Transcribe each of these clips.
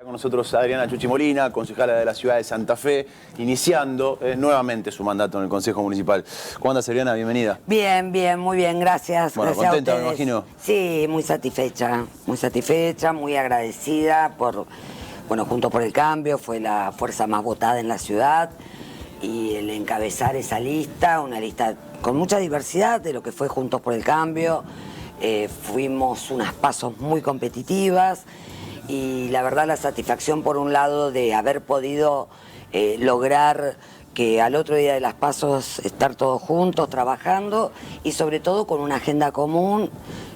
Con nosotros Adriana Chuchi Molina, concejala de la ciudad de Santa Fe, iniciando nuevamente su mandato en el Consejo Municipal. ¿Cómo andas, Adriana? Bienvenida. Bien, bien, muy bien, gracias. Bueno, gracias contenta, a me ustedes. imagino. Sí, muy satisfecha, muy agradecida por, bueno, Juntos por el Cambio, fue la fuerza más votada en la ciudad y el encabezar esa lista, una lista con mucha diversidad de lo que fue Juntos por el Cambio. Fuimos unas pasos muy competitivas. Y la verdad la satisfacción por un lado de haber podido lograr que al otro día de las pasos estar todos juntos trabajando y sobre todo con una agenda común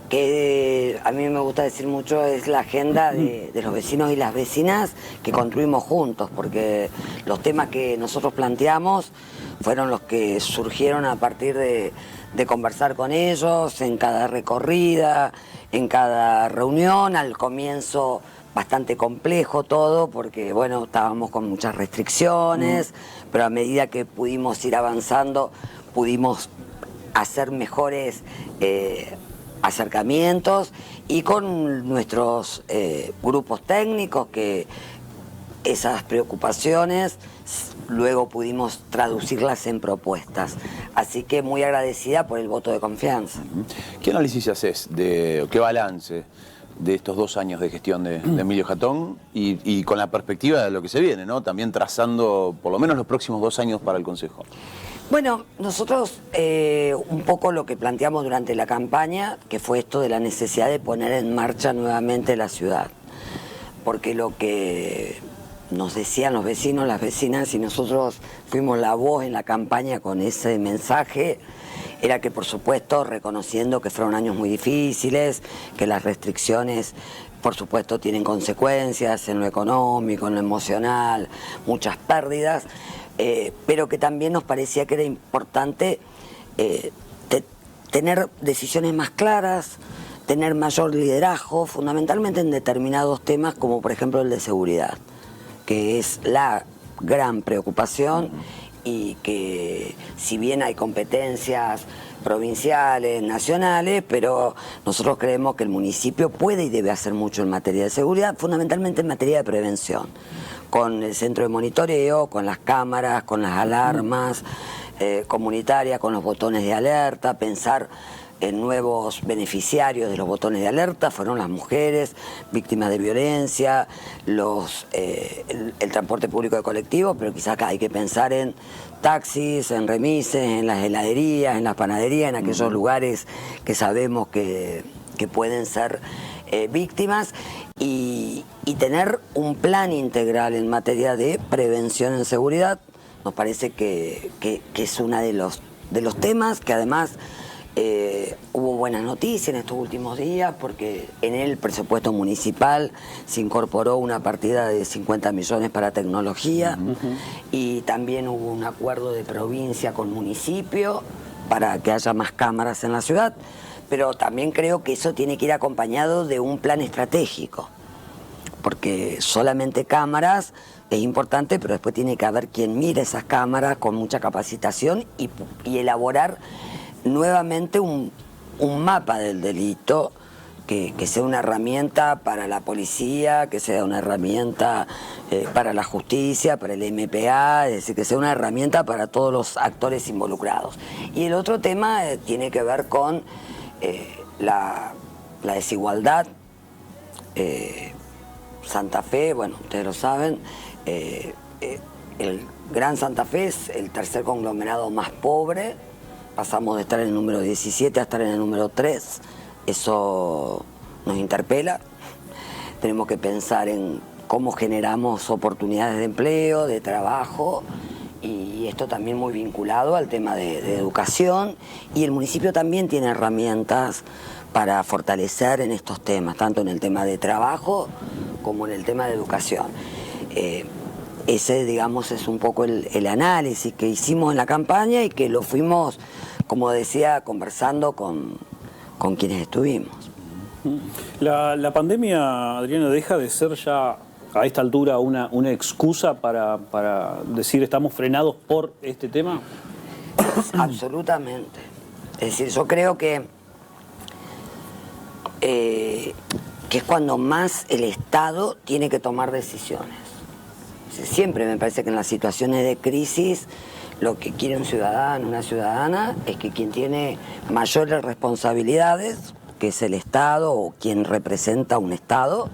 que a mí me gusta decir mucho es la agenda de los vecinos y las vecinas que construimos juntos, porque los temas que nosotros planteamos fueron los que surgieron a partir de conversar con ellos en cada recorrida, en cada reunión. Al comienzo bastante complejo todo porque, bueno, estábamos con muchas restricciones, pero a medida que pudimos ir avanzando, pudimos hacer mejores acercamientos y con nuestros grupos técnicos que esas preocupaciones luego pudimos traducirlas en propuestas. Así que muy agradecida por el voto de confianza. ¿Qué análisis haces qué balance de estos 2 años de gestión de Emilio Jatón y con la perspectiva de lo que se viene, ¿no? También trazando por lo menos los próximos 2 años para el Consejo? Bueno, nosotros un poco lo que planteamos durante la campaña, que fue esto de la necesidad de poner en marcha nuevamente la ciudad. Porque lo que nos decían los vecinos, las vecinas, y nosotros fuimos la voz en la campaña con ese mensaje, era que, por supuesto, reconociendo que fueron años muy difíciles, que las restricciones, por supuesto, tienen consecuencias en lo económico, en lo emocional, muchas pérdidas, pero que también nos parecía que era importante tener decisiones más claras, tener mayor liderazgo, fundamentalmente en determinados temas, como por ejemplo el de seguridad, que es la gran preocupación y que si bien hay competencias provinciales, nacionales, pero nosotros creemos que el municipio puede y debe hacer mucho en materia de seguridad, fundamentalmente en materia de prevención, con el centro de monitoreo, con las cámaras, con las alarmas comunitarias, con los botones de alerta, pensar en nuevos beneficiarios de los botones de alerta, fueron las mujeres víctimas de violencia, el transporte público de colectivos, pero quizás acá hay que pensar en taxis, en remises, en las heladerías, en las panaderías, en aquellos lugares que sabemos que pueden ser víctimas y tener un plan integral en materia de prevención en seguridad. Nos parece que es uno de los temas que además hubo buenas noticias en estos últimos días porque en el presupuesto municipal se incorporó una partida de 50 millones para tecnología y también hubo un acuerdo de provincia con municipio para que haya más cámaras en la ciudad, pero también creo que eso tiene que ir acompañado de un plan estratégico, porque solamente cámaras es importante, pero después tiene que haber quien mire esas cámaras con mucha capacitación y elaborar nuevamente un mapa del delito que sea una herramienta para la policía, que sea una herramienta para la justicia, para el MPA, es decir, que sea una herramienta para todos los actores involucrados. Y el otro tema tiene que ver con la desigualdad. Santa Fe, bueno, ustedes lo saben, el Gran Santa Fe es el tercer conglomerado más pobre. Pasamos de estar en el número 17 a estar en el número 3. Eso nos interpela. Tenemos que pensar en cómo generamos oportunidades de empleo, de trabajo, y esto también muy vinculado al tema de educación. Y el municipio también tiene herramientas para fortalecer en estos temas, tanto en el tema de trabajo como en el tema de educación. Ese, digamos, es un poco el análisis que hicimos en la campaña y que lo fuimos, como decía, conversando con quienes estuvimos. La pandemia, Adriana, deja de ser ya a esta altura una excusa para decir estamos frenados por este tema. Absolutamente. Es decir, yo creo que que es cuando más el Estado tiene que tomar decisiones. Siempre me parece que en las situaciones de crisis lo que quiere un ciudadano, una ciudadana, es que quien tiene mayores responsabilidades, que es el Estado o quien representa un Estado,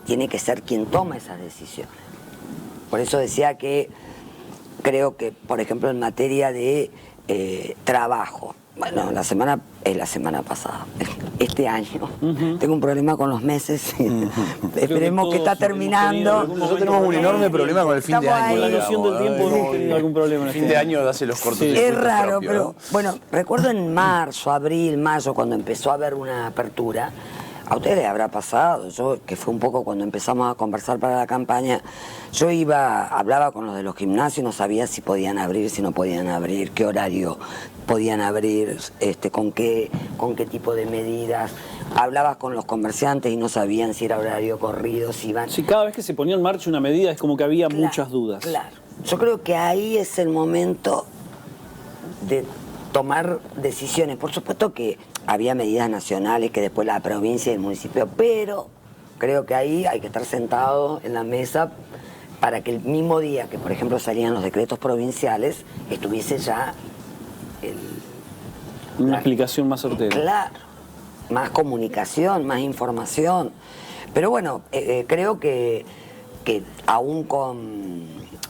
tiene que ser quien toma esas decisiones. Por eso decía que creo que, por ejemplo, en materia de trabajo, bueno, la semana pasada, este año, tengo un problema con los meses, esperemos que está terminando. Nosotros tenemos un enorme problema con el fin de año. Con la noción del tiempo hemos tenido algún problema. El fin de año hace los cortos. Es raro, pero bueno, recuerdo en marzo, abril, mayo, cuando empezó a haber una apertura, a ustedes les habrá pasado, yo, que fue un poco cuando empezamos a conversar para la campaña, yo hablaba con los de los gimnasios, no sabía si podían abrir, si no podían abrir, qué horario podían abrir, con qué tipo de medidas. Hablabas con los comerciantes y no sabían si era horario corrido, si iban... Sí, cada vez que se ponía en marcha una medida es como que había muchas dudas. Claro, yo creo que ahí es el momento de tomar decisiones. Por supuesto que había medidas nacionales que después la provincia y el municipio, pero creo que ahí hay que estar sentados en la mesa para que el mismo día que, por ejemplo, salían los decretos provinciales, estuviese ya una explicación más certera. Claro, más comunicación, más información. Pero bueno, creo que aún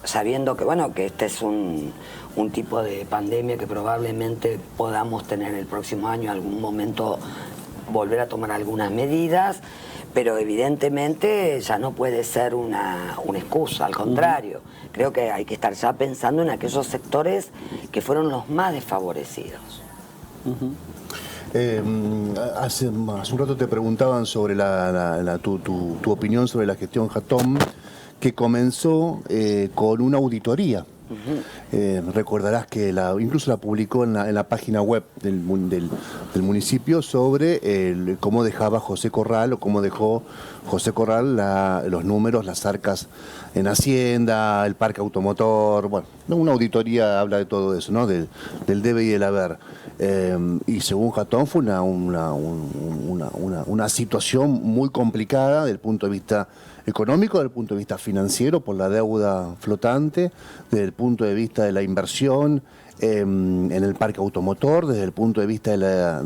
sabiendo que, bueno, que este es un tipo de pandemia que probablemente podamos tener el próximo año, algún momento volver a tomar algunas medidas, pero evidentemente ya no puede ser una excusa, al contrario. Creo que hay que estar ya pensando en aquellos sectores que fueron los más desfavorecidos. Hace un rato te preguntaban sobre tu opinión sobre la gestión Jatón, que comenzó con una auditoría. Recordarás que incluso la publicó en la página web del municipio sobre cómo dejaba José Corral, o cómo dejó José Corral los números, las arcas en Hacienda, el parque automotor. Bueno, una auditoría habla de todo eso, ¿no? Del debe y el haber. Y según Jatón fue una situación muy complicada desde el punto de vista económico, desde el punto de vista financiero, por la deuda flotante, desde el punto de vista de la inversión en el parque automotor, desde el punto de vista de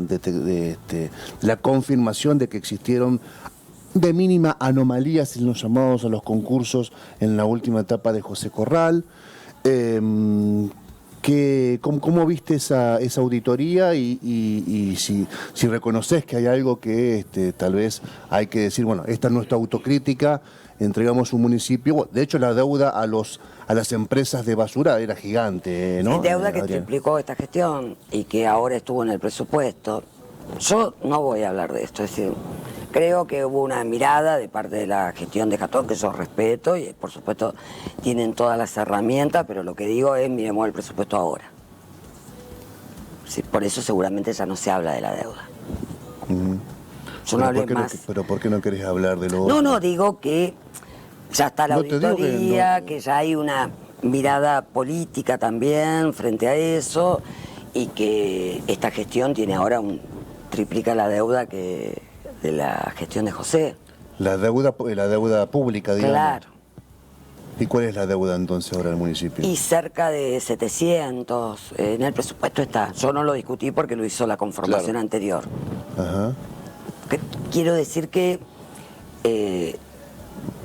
la confirmación de que existieron de mínima anomalías, si los llamados a los concursos en la última etapa de José Corral. ¿Cómo viste esa auditoría y si reconoces que hay algo que tal vez hay que decir, bueno, esta es nuestra autocrítica, entregamos un municipio, de hecho la deuda a las empresas de basura era gigante, ¿no? Deuda que triplicó esta gestión y que ahora estuvo en el presupuesto. Yo no voy a hablar de esto, es decir, creo que hubo una mirada de parte de la gestión de Jatón, que yo respeto, y por supuesto tienen todas las herramientas, pero lo que digo es, miremos el presupuesto ahora. Sí, por eso seguramente ya no se habla de la deuda. Yo no hablé más. ¿Pero por qué no querés hablar de lo otro? No, digo que ya está la auditoría, que ya hay una mirada política también frente a eso, y que esta gestión tiene ahora triplica la deuda de la gestión de José. La deuda pública, digamos. Claro. ¿Y cuál es la deuda entonces ahora del municipio? Y cerca de 700, en el presupuesto está. Yo no lo discutí porque lo hizo la conformación anterior. Ajá. Quiero decir que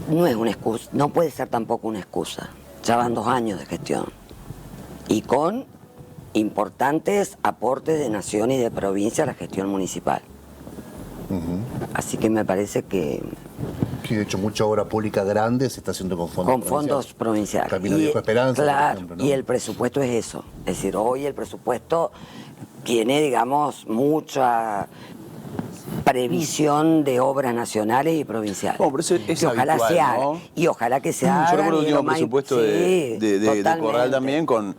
no es una excusa, no puede ser tampoco una excusa. Ya van 2 años de gestión. Y con importantes aportes de nación y de provincia a la gestión municipal. Así que me parece que... Sí, de hecho, mucha obra pública grande se está haciendo con fondos provinciales. Camino Viejo Esperanza, claro, por ejemplo, ¿no? Y el presupuesto es eso. Es decir, hoy el presupuesto tiene, digamos, mucha previsión de obras nacionales y provinciales. Bueno, pero es ojalá habitual, se haga, ¿no? y ojalá que se haga. Yo recuerdo el último presupuesto de Corral también con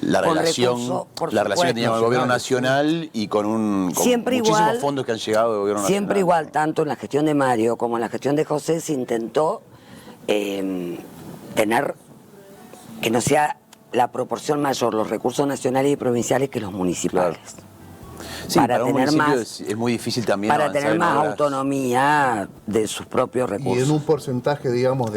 la relación que tenía con el gobierno nacional y con muchísimos fondos que han llegado del gobierno nacional. Siempre igual, tanto en la gestión de Mario como en la gestión de José, se intentó tener que no sea la proporción mayor los recursos nacionales y provinciales que los municipales. Claro. Sí, para para un tener municipio más, es muy difícil también para avanzar tener en más obras. autonomía de sus propios Y recursos. en un porcentaje, digamos,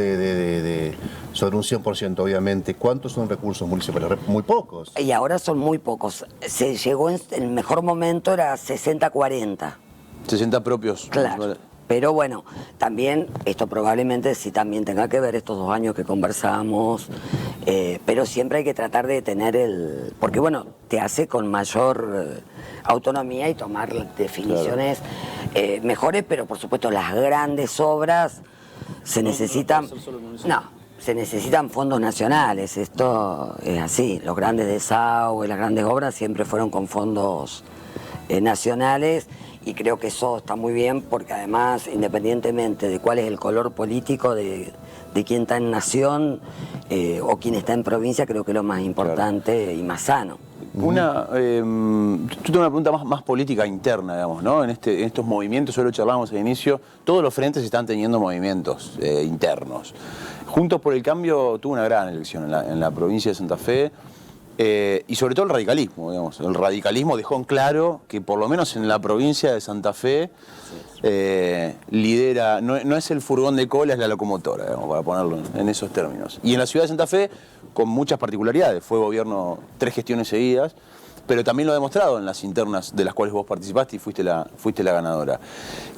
sobre un 100%, obviamente, ¿cuántos son recursos municipales? Muy pocos. Y ahora son muy pocos. Se llegó en el mejor momento, era 60-40. 60 propios. Claro. Pero bueno, también esto probablemente sí también tenga que ver estos 2 años que conversamos, pero siempre hay que tratar de tener porque bueno, te hace con mayor autonomía y tomar definiciones mejores, pero por supuesto las grandes obras se necesitan... Se necesitan fondos nacionales, esto es así, los grandes desagües, las grandes obras siempre fueron con fondos nacionales. Y creo que eso está muy bien porque además, independientemente de cuál es el color político de quién está en nación o quién está en provincia, creo que es lo más importante y más sano. Yo tengo una pregunta más política interna, digamos, ¿no? En estos movimientos, hoy lo charlábamos al inicio, todos los frentes están teniendo movimientos internos. Juntos por el Cambio tuvo una gran elección en la provincia de Santa Fe. Y sobre todo el radicalismo, digamos. El radicalismo dejó en claro que por lo menos en la provincia de Santa Fe lidera, no es el furgón de cola, es la locomotora, digamos, para ponerlo en esos términos. Y en la ciudad de Santa Fe, con muchas particularidades, fue gobierno 3 gestiones seguidas, pero también lo ha demostrado en las internas de las cuales vos participaste y fuiste la ganadora.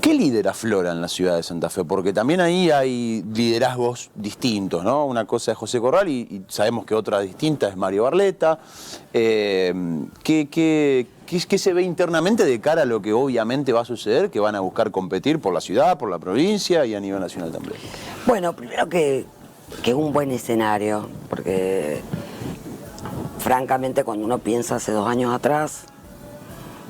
¿Qué líder aflora en la ciudad de Santa Fe? Porque también ahí hay liderazgos distintos, ¿no? Una cosa es José Corral y sabemos que otra distinta es Mario Barletta. ¿Qué se ve internamente de cara a lo que obviamente va a suceder, que van a buscar competir por la ciudad, por la provincia y a nivel nacional también? Bueno, primero que es un buen escenario, porque... Francamente, cuando uno piensa hace 2 años atrás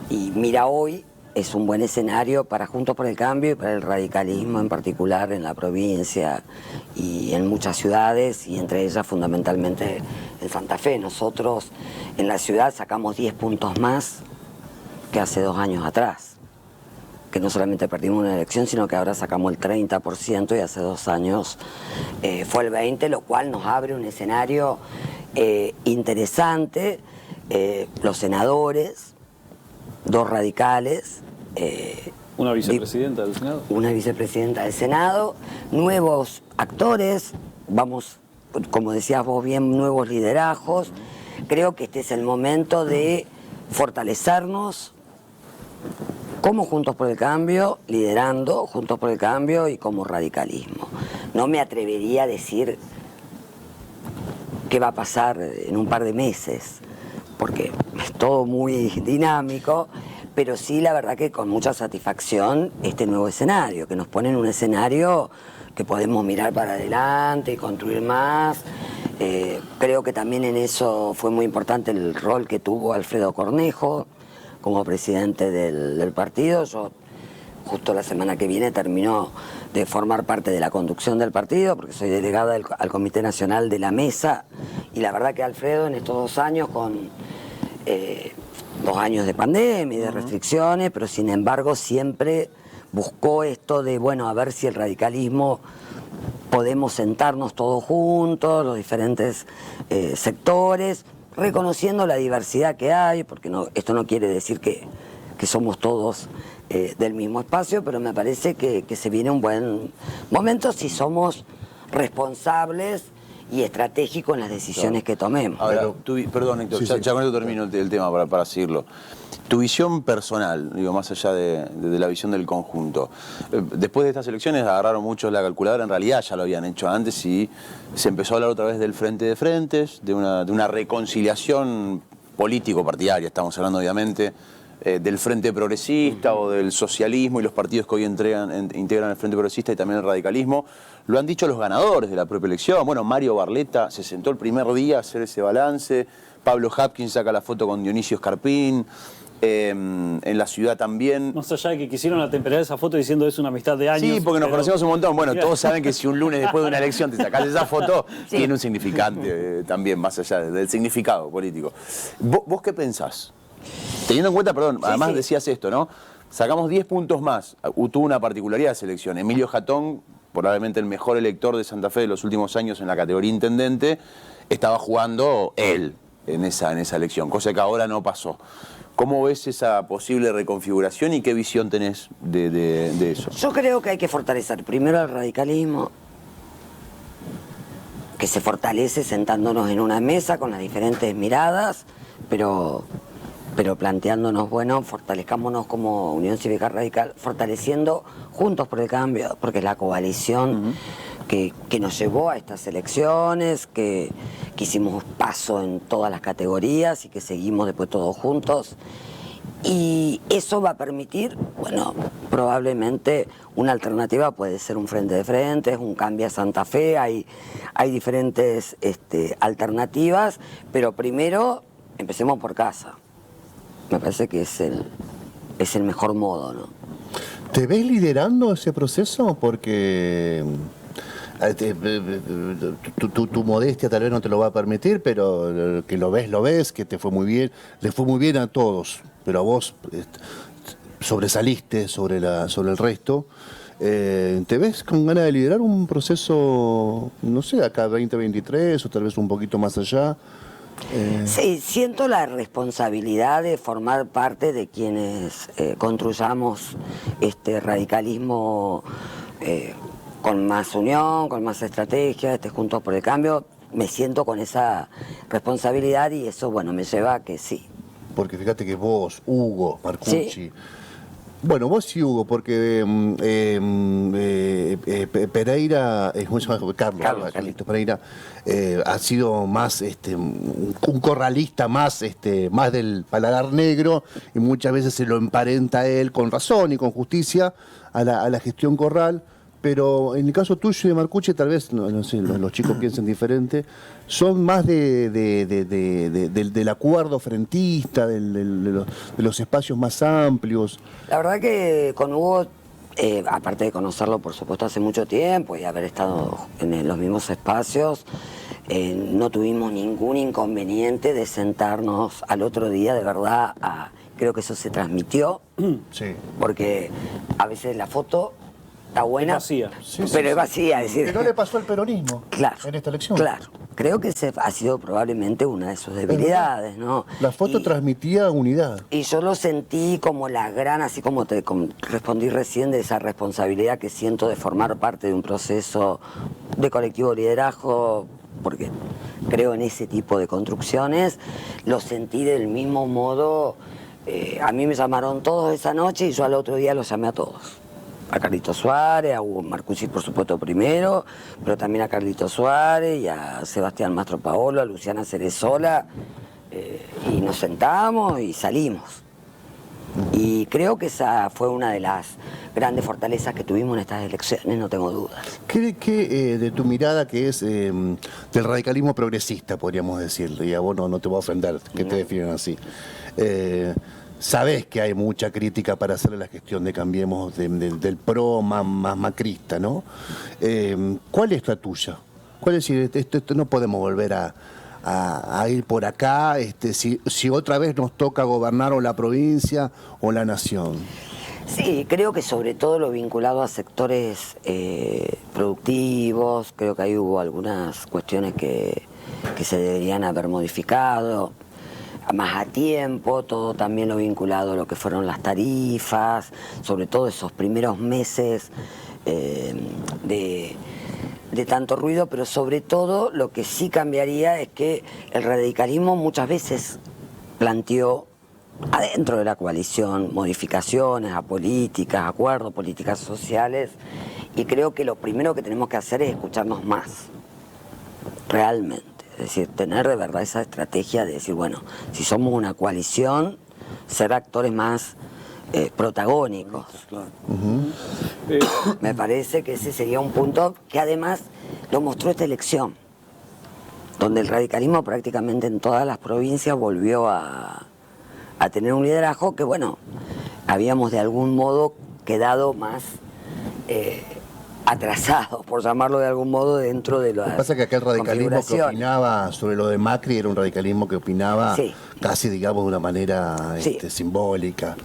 y mira hoy, es un buen escenario para Juntos por el Cambio y para el radicalismo en particular en la provincia y en muchas ciudades y entre ellas fundamentalmente en Santa Fe. Nosotros en la ciudad sacamos 10 puntos más que hace 2 años atrás, que no solamente perdimos una elección, sino que ahora sacamos el 30% y hace 2 años fue el 20%, lo cual nos abre un escenario interesante. Los senadores, 2 radicales, una vicepresidenta del Senado. Una vicepresidenta del Senado, nuevos actores, vamos, como decías vos bien, nuevos liderazgos. Creo que este es el momento de fortalecernos como Juntos por el Cambio, liderando Juntos por el Cambio y como radicalismo. No me atrevería a decir qué va a pasar en un par de meses, porque es todo muy dinámico, pero sí la verdad que con mucha satisfacción este nuevo escenario, que nos pone en un escenario que podemos mirar para adelante y construir más. Creo que también en eso fue muy importante el rol que tuvo Alfredo Cornejo como presidente del partido. Yo justo la semana que viene terminó de formar parte de la conducción del partido, porque soy delegada al Comité Nacional de la Mesa, y la verdad que Alfredo en estos 2 años, con 2 años de pandemia y de restricciones, pero sin embargo siempre buscó esto de, bueno, a ver si el radicalismo podemos sentarnos todos juntos, los diferentes sectores, reconociendo la diversidad que hay, porque esto no quiere decir que somos todos del mismo espacio, pero me parece que se viene un buen momento si somos responsables y estratégicos en las decisiones que tomemos. Ahora, perdón, Héctor, ya con esto termino el tema para seguirlo. Tu visión personal, digo, más allá de la visión del conjunto. Después de estas elecciones agarraron muchos la calculadora, en realidad ya lo habían hecho antes y se empezó a hablar otra vez del frente de frentes, de una reconciliación político-partidaria, estamos hablando obviamente, del Frente Progresista o del socialismo y los partidos que hoy integran el Frente Progresista y también el radicalismo. Lo han dicho los ganadores de la propia elección. Bueno, Mario Barletta se sentó el primer día a hacer ese balance. Pablo Hapkin saca la foto con Dionisio Escarpín. En la ciudad también. Más allá de que quisieron atemperar esa foto diciendo es una amistad de años. Sí, porque nos conocemos un montón. Bueno, todos saben que si un lunes después de una elección te sacás esa foto, tiene un significante también, más allá del significado político. ¿Vos qué pensás? Teniendo en cuenta, perdón, además decías esto, ¿no? Sacamos 10 puntos más. Tuvo una particularidad de selección. Emilio Jatón, probablemente el mejor elector de Santa Fe de los últimos años en la categoría intendente, estaba jugando él. en esa elección, cosa que ahora no pasó. ¿Cómo ves esa posible reconfiguración y qué visión tenés de eso? Yo creo que hay que fortalecer primero el radicalismo, que se fortalece sentándonos en una mesa con las diferentes miradas, pero planteándonos, bueno, fortalezcámonos como Unión Cívica Radical, fortaleciendo Juntos por el Cambio, porque es la coalición que nos llevó a estas elecciones, que hicimos paso en todas las categorías y que seguimos después todos juntos. Y eso va a permitir, bueno, probablemente una alternativa puede ser un frente de frentes, un cambio a Santa Fe, hay diferentes alternativas, pero primero empecemos por casa. Me parece que es el mejor modo, ¿no? ¿Te ves liderando ese proceso? Porque tu modestia tal vez no te lo va a permitir, pero que lo ves, que te fue muy bien, le fue muy bien a todos, pero a vos sobresaliste sobre el resto. ¿Te ves con ganas de liderar un proceso, no sé, acá 2023 o tal vez un poquito más allá? Sí, siento la responsabilidad de formar parte de quienes construyamos este radicalismo con más unión, con más estrategia, Juntos por el Cambio. Me siento con esa responsabilidad y eso, bueno, me lleva a que sí. Porque fíjate que vos, Hugo, Marcucci... Sí. Bueno, vos sí, Hugo, porque Pereira, ¿cómo se llama? Carlitos Pereira, ha sido más un corralista más del paladar negro y muchas veces se lo emparenta a él con razón y con justicia a la gestión Corral. Pero en el caso tuyo y de Marcucci, tal vez, no sé, los chicos piensen diferente, son más del acuerdo frentista, de los espacios más amplios. La verdad que con Hugo, aparte de conocerlo por supuesto hace mucho tiempo y haber estado en los mismos espacios, no tuvimos ningún inconveniente de sentarnos al otro día, de verdad, creo que eso se transmitió, Sí. Porque a veces la foto está buena, vacía. pero es vacía. Es decir, Que no le pasó al peronismo en esta elección. Claro, creo que ha sido probablemente una de sus debilidades, ¿no? La foto transmitía unidad. Y yo lo sentí como la gran, así como respondí recién, de esa responsabilidad que siento de formar parte de un proceso de colectivo liderazgo, porque creo en ese tipo de construcciones, lo sentí del mismo modo. A mí me llamaron todos esa noche y yo al otro día los llamé a todos. A Carlitos Suárez, a Hugo Marcucci por supuesto primero, pero también a Carlitos Suárez y a Sebastián Mastropaolo, a Luciana Cerezola, y nos sentamos y salimos. Y creo que esa fue una de las grandes fortalezas que tuvimos en estas elecciones, no tengo dudas. ¿Qué de tu mirada, que es del radicalismo progresista, podríamos decirle, y a vos no te voy a ofender que te definen así, sabés que hay mucha crítica para hacerle la gestión de Cambiemos del PRO más macrista, ¿no? ¿Cuál es la tuya? ¿Cuál es decir, esto no podemos volver a ir por acá si otra vez nos toca gobernar o la provincia o la nación? Sí, creo que sobre todo lo vinculado a sectores productivos, creo que ahí hubo algunas cuestiones que se deberían haber modificado más a tiempo, todo también lo vinculado a lo que fueron las tarifas, sobre todo esos primeros meses de tanto ruido, pero sobre todo lo que sí cambiaría es que el radicalismo muchas veces planteó adentro de la coalición modificaciones a políticas, acuerdos, políticas sociales, y creo que lo primero que tenemos que hacer es escucharnos más, realmente. Es decir, tener de verdad esa estrategia de decir, bueno, si somos una coalición, ser actores más protagónicos. Claro. Me parece que ese sería un punto que además lo mostró esta elección, donde el radicalismo prácticamente en todas las provincias volvió a tener un liderazgo que, bueno, habíamos de algún modo quedado más atrasados, por llamarlo de algún modo, dentro de las Lo que pasa es que aquel radicalismo que opinaba sobre lo de Macri era un radicalismo que opinaba casi, digamos, de una manera simbólica.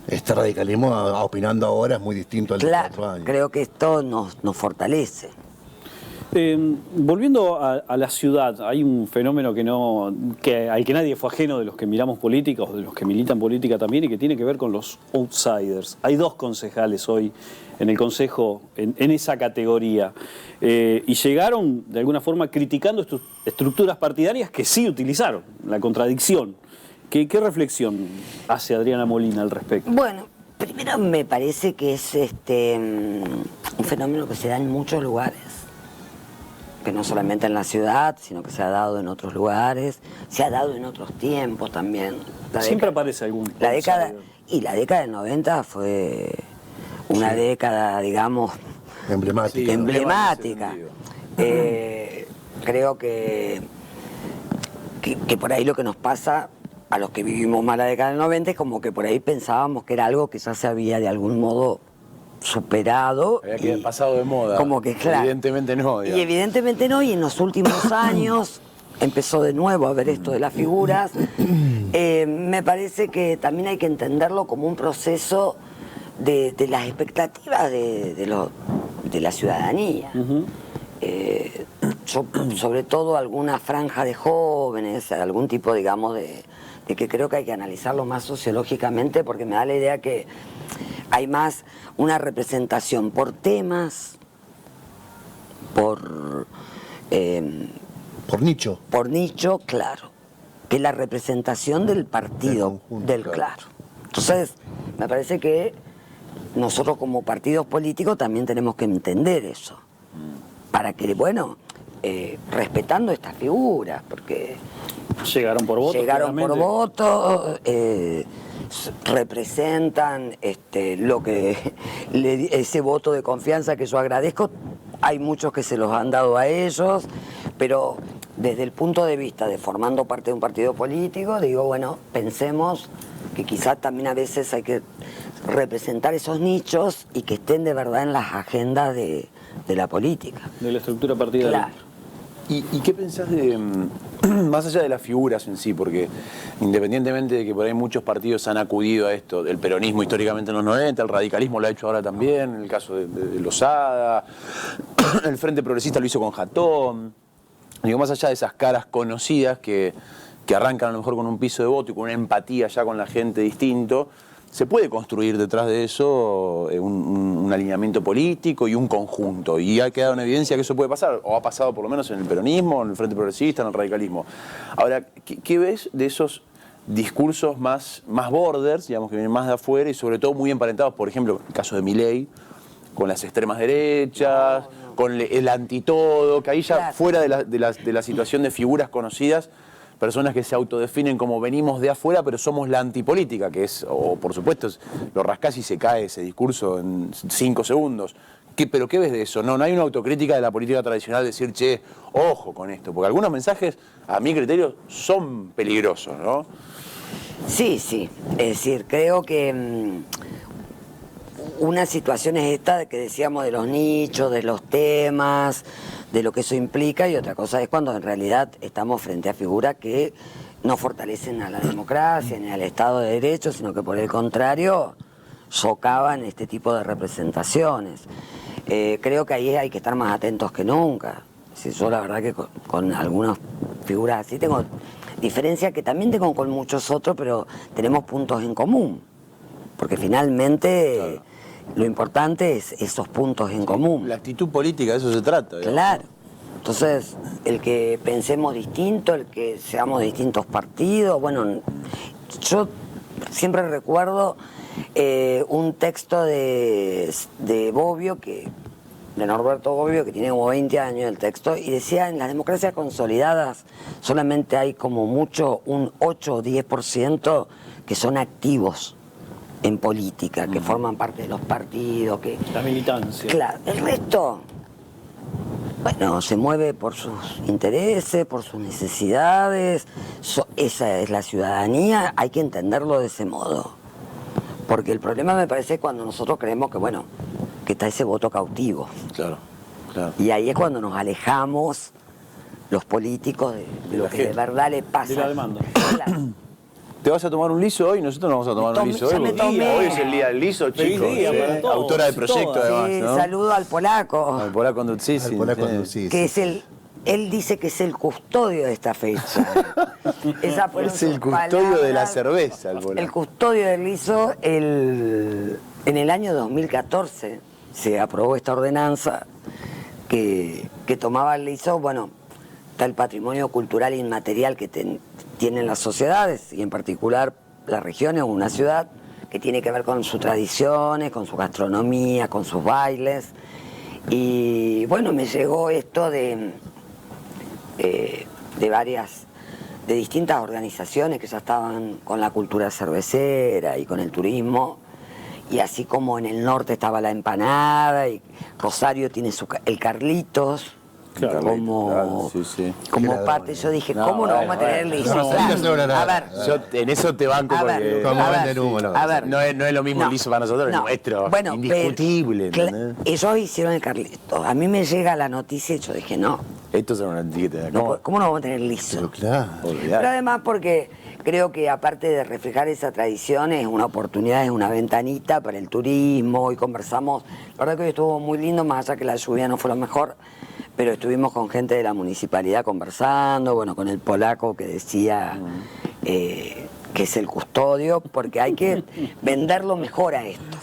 Este radicalismo opinando ahora es muy distinto al de 4 años. Creo que esto nos fortalece. Volviendo a la ciudad, hay un fenómeno al que nadie fue ajeno de los que miramos política o de los que militan política también, y que tiene que ver con los outsiders. Hay 2 concejales hoy en el Consejo en esa categoría, y llegaron de alguna forma criticando estructuras partidarias que sí utilizaron, la contradicción. ¿Qué reflexión hace Adriana Molina al respecto? Bueno, primero me parece que es un fenómeno que se da en muchos lugares, que no solamente en la ciudad, sino que se ha dado en otros lugares, se ha dado en otros tiempos también. Siempre aparece algún. La década del 90 fue una década, digamos, emblemática. emblemática. Creo que por ahí lo que nos pasa a los que vivimos más la década del 90 es como que por ahí pensábamos que era algo que ya se había de algún modo superado. Había que pasado de moda. Como que, claro. Evidentemente no. Digamos. Y evidentemente no, y en los últimos años empezó de nuevo a ver esto de las figuras. Me parece que también hay que entenderlo como un proceso de las expectativas de la ciudadanía. Sobre todo alguna franja de jóvenes, algún tipo, digamos, de que creo que hay que analizarlo más sociológicamente, porque me da la idea que hay más una representación por temas, por nicho. Por nicho, claro, que la representación del partido, del claro. Entonces, me parece que nosotros como partidos políticos también tenemos que entender eso, para que, bueno, respetando estas figuras, porque llegaron por voto, representan ese voto de confianza que yo agradezco. Hay muchos que se los han dado a ellos, pero desde el punto de vista de formando parte de un partido político, digo, bueno, pensemos que quizás también a veces hay que representar esos nichos y que estén de verdad en las agendas de la política. De la estructura partidaria. Claro. ¿Y qué pensás más allá de las figuras en sí? Porque independientemente de que por ahí muchos partidos han acudido a esto, el peronismo históricamente en los 90, el radicalismo lo ha hecho ahora también, en el caso de Lozada, el Frente Progresista lo hizo con Jatón. Digo, más allá de esas caras conocidas que arrancan a lo mejor con un piso de voto y con una empatía ya con la gente distinto, se puede construir detrás de eso un alineamiento político y un conjunto. Y ha quedado en evidencia que eso puede pasar, o ha pasado por lo menos en el peronismo, en el Frente Progresista, en el radicalismo. Ahora, ¿qué ves de esos discursos más borders, digamos, que vienen más de afuera y sobre todo muy emparentados, por ejemplo, en el caso de Milei, con las extremas derechas, con el antitodo, que ahí ya fuera de la situación de figuras conocidas, personas que se autodefinen como venimos de afuera, pero somos la antipolítica, que es, o por supuesto, lo rascás y se cae ese discurso en 5 segundos. ¿Pero qué ves de eso? No hay una autocrítica de la política tradicional de decir, che, ojo con esto, porque algunos mensajes, a mi criterio, son peligrosos, ¿no? Sí. Es decir, creo que una situación es esta que decíamos de los nichos, de los temas, de lo que eso implica, y otra cosa es cuando en realidad estamos frente a figuras que no fortalecen a la democracia ni al Estado de Derecho, sino que por el contrario socavan este tipo de representaciones. Creo que ahí hay que estar más atentos que nunca. Yo la verdad que con algunas figuras así tengo diferencia que también tengo con muchos otros, pero tenemos puntos en común, porque finalmente... Claro. Lo importante es esos puntos en común. La actitud política, de eso se trata. ¿verdad? Claro. Entonces, el que pensemos distinto, el que seamos distintos partidos, bueno, yo siempre recuerdo un texto de Bobbio, de Norberto Bobbio, que tiene como 20 años el texto, y decía, en las democracias consolidadas solamente hay como mucho un 8 o 10% que son activos en política, que forman parte de los partidos, que... La militancia. Claro, el resto, bueno, se mueve por sus intereses, por sus necesidades, esa es la ciudadanía, hay que entenderlo de ese modo. Porque el problema me parece cuando nosotros creemos que, bueno, que está ese voto cautivo. Claro. Y ahí es cuando nos alejamos, los políticos, de lo que de verdad le pasa. De la demanda. Claro. ¿Te vas a tomar un liso hoy? Nosotros nos vamos a tomar un liso Ya hoy. me tomé. Hoy es el día del liso, Feliz chicos. día para todos, Autora del proyecto, todas. además, Sí, ¿no? saludo al polaco, Al polaco Andruzzisi. Al polaco Andruzzisi. que es él dice que es el custodio de esta fecha. Esas fueron Es el sus custodio de la palabras. cerveza, el polaco. El custodio del liso, en el año 2014 se aprobó esta ordenanza que tomaba el liso, bueno, está el patrimonio cultural inmaterial que tienen las sociedades y en particular las regiones o una ciudad, que tiene que ver con sus tradiciones, con su gastronomía, con sus bailes. Y bueno, me llegó esto de distintas organizaciones que ya estaban con la cultura cervecera y con el turismo, y así como en el norte estaba la empanada, y Rosario tiene el Carlitos, Claro, como, sí, sí. como Qué parte. Yo dije, No, ¿cómo no bueno, vamos a tener bueno. liso? No, Claro. no, no, no, A ver, Yo en eso te banco a ver, porque Como a ver, venden humo, no. a ver. no es lo mismo No, el liso para nosotros, no. es nuestro. Bueno, indiscutible. pero, ¿entendés? ellos hicieron el Carlitos. A mí me llega la noticia y yo dije, no, Esto es una etiqueta. ¿cómo no vamos a tener liso? Pero claro. Olvidar. Pero además porque creo que aparte de reflejar esa tradición es una oportunidad, es una ventanita para el turismo. Hoy conversamos, la verdad que hoy estuvo muy lindo, más allá que la lluvia no fue lo mejor, pero estuvimos con gente de la municipalidad conversando, bueno, con el polaco que decía que es el custodio, porque hay que venderlo mejor a esto.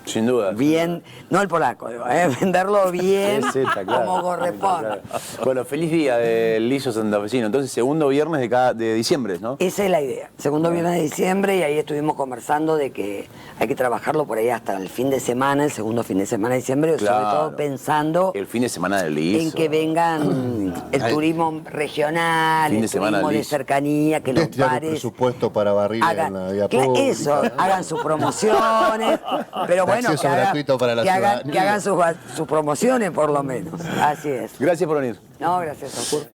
Sin duda. Bien, no el polaco, digo, venderlo bien Sí, está claro. como corresponde. Está claro. Bueno, feliz día del liso santafesino. Entonces, segundo viernes de diciembre, ¿no? Esa es la idea. Segundo viernes de diciembre, y ahí estuvimos conversando de que hay que trabajarlo por ahí hasta el fin de semana, el segundo fin de semana de diciembre, Claro. sobre todo pensando El fin de semana del liso. en que vengan el turismo regional, Fin de el semana turismo de liso. cercanía, que los Destinar un bares presupuesto para barril en la vía pública. eso, hagan sus promociones, pero bueno, Acceso gratuito para la que hagan ciudadanía. sus promociones por lo menos. Así es. Gracias por venir. No, gracias a usted.